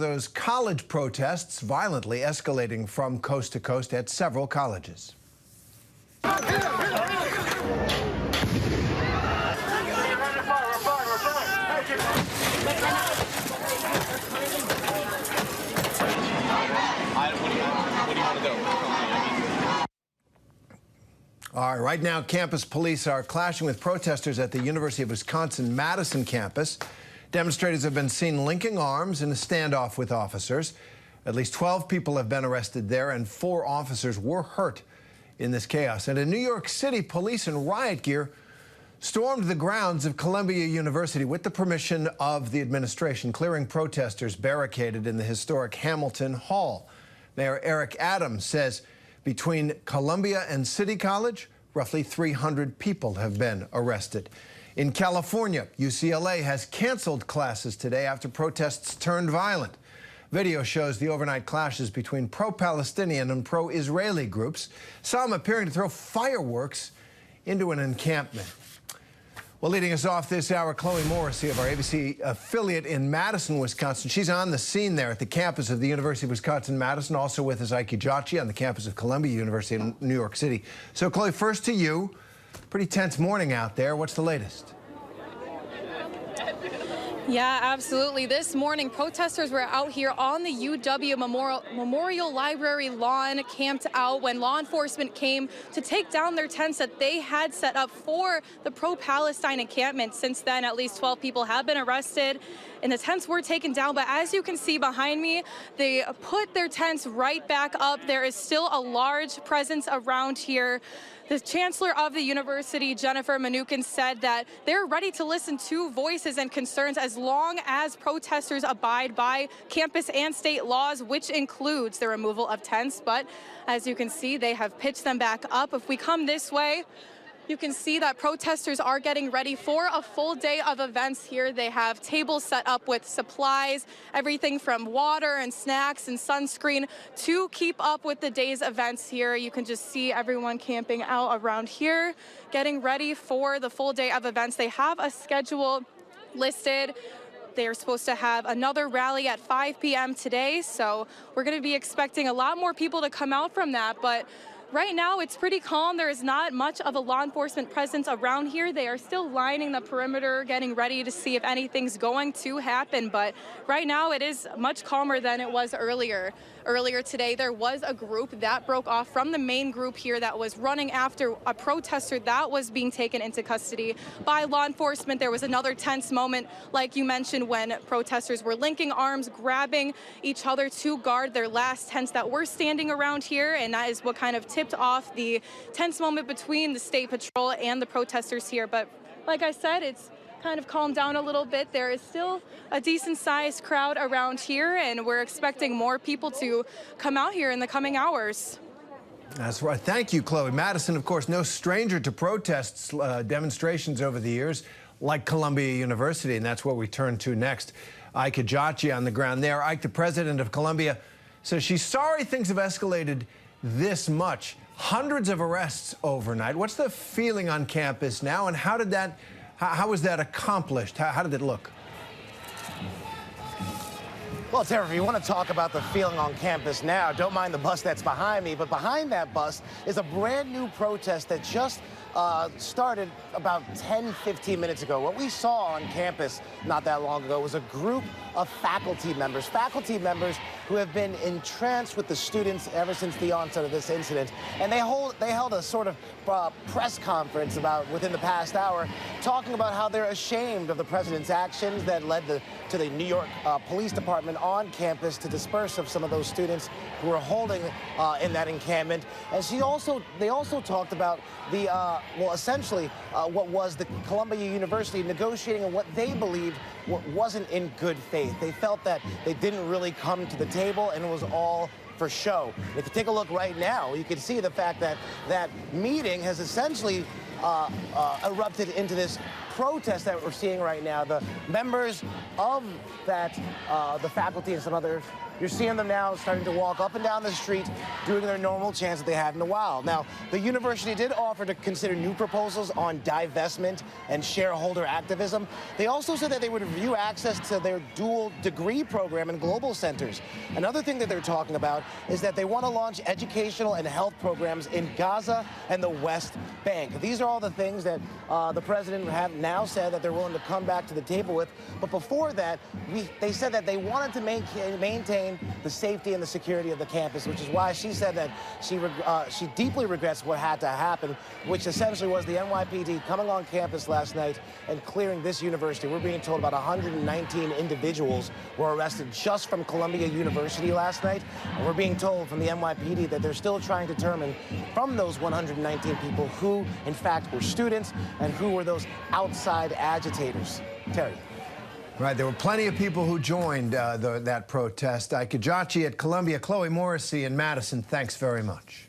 Those college protests violently escalating from coast to coast at several colleges. All right now, campus police are clashing with protesters at the University of Wisconsin-Madison campus. Demonstrators have been seen linking arms in a standoff with officers. At least 12 people have been arrested there, and 4 officers were hurt in this chaos. And in New York City, police in riot gear stormed the grounds of Columbia University with the permission of the administration, clearing protesters barricaded in the historic Hamilton Hall. Mayor Eric Adams says between Columbia and City College, roughly 300 people have been arrested. In California, UCLA has canceled classes today after protests turned violent. Video shows the overnight clashes between pro-Palestinian and pro-Israeli groups, some appearing to throw fireworks into an encampment. Well, leading us off this hour, Chloe Morrissey of our ABC affiliate in Madison, Wisconsin. She's on the scene there at the campus of the University of Wisconsin-Madison. Also with us, Ike Ejiochi on the campus of Columbia University in New York City. So, Chloe, first to you. Pretty tense morning out there. What's the latest? Yeah, absolutely. This morning, protesters were out here on the UW Memorial Library lawn, camped out when law enforcement came to take down their tents that they had set up for the pro-Palestine encampment. Since then, at least 12 people have been arrested, and the tents were taken down. But as you can see behind me, they put their tents right back up. There is still a large presence around here. The chancellor of the university, Jennifer Mnookin, said that they're ready to listen to voices and concerns as long as protesters abide by campus and state laws, which includes the removal of tents. But as you can see, they have pitched them back up. If we come this way, you can see that protesters are getting ready for a full day of events here. They have tables set up with supplies, everything from water and snacks and sunscreen to keep up with the day's events here. You can just see everyone camping out around here, getting ready for the full day of events. They have a schedule listed. They are supposed to have another rally at 5 p.m. today, so we're going to be expecting a lot more people to come out from that. But right now, it's pretty calm. There is not much of a law enforcement presence around here. They are still lining the perimeter, getting ready to see if anything's going to happen. But right now, it is much calmer than it was earlier. Earlier today, there was a group that broke off from the main group here that was running after a protester that was being taken into custody by law enforcement. There was another tense moment, like you mentioned, when protesters were linking arms, grabbing each other to guard their last tents that were standing around here. And that is what kind of tipped off the tense moment between the state patrol and the protesters here. But like I said, it's kind of calmed down a little bit. There is still a decent-sized crowd around here, and we're expecting more people to come out here in the coming hours. That's right. Thank you, Chloe. Madison, of course, no stranger to protests, demonstrations over the years, like Columbia University, and that's what we turn to next. Ike Ejiochi on the ground there. Ike, the president of Columbia, says she's sorry things have escalated this much. Hundreds of arrests overnight. What's the feeling on campus now, and how was that accomplished? How did it look? Well, Tara, if you want to talk about the feeling on campus now, don't mind the bus that's behind me, but behind that bus is a brand new protest that just started about 10-15 minutes ago. What we saw on campus not that long ago was a group of faculty members who have been entranced with the students ever since the onset of this incident. And they held a sort of press conference within the past hour, talking about how they're ashamed of the president's actions that led to the New York Police Department on campus to disperse of some of those students who were holding in that encampment. And they also talked about essentially what was the Columbia University negotiating what they believed wasn't in good faith. They felt that they didn't really come to the table and it was all for show. If you take a look right now, you can see the fact that that meeting has essentially erupted into this protest that we're seeing right now, the members of that, the faculty and some others, you're seeing them now starting to walk up and down the street, doing their normal chants that they had in a while. Now, the university did offer to consider new proposals on divestment and shareholder activism. They also said that they would review access to their dual degree program in global centers. Another thing that they're talking about is that they want to launch educational and health programs in Gaza and the West Bank. These are all the things that the president have now said that they're willing to come back to the table with. But before that, they said that they wanted to maintain the safety and the security of the campus, which is why she said that she deeply regrets what had to happen, which essentially was the NYPD coming on campus last night and clearing this university. We're being told about 119 individuals were arrested just from Columbia University last night. And we're being told from the NYPD that they're still trying to determine from those 119 people who, in fact, were students and who were those outside agitators. Terry. Right, there were plenty of people who joined that protest. Ike Ejiochi at Columbia. Chloe Morrissey in Madison, thanks very much.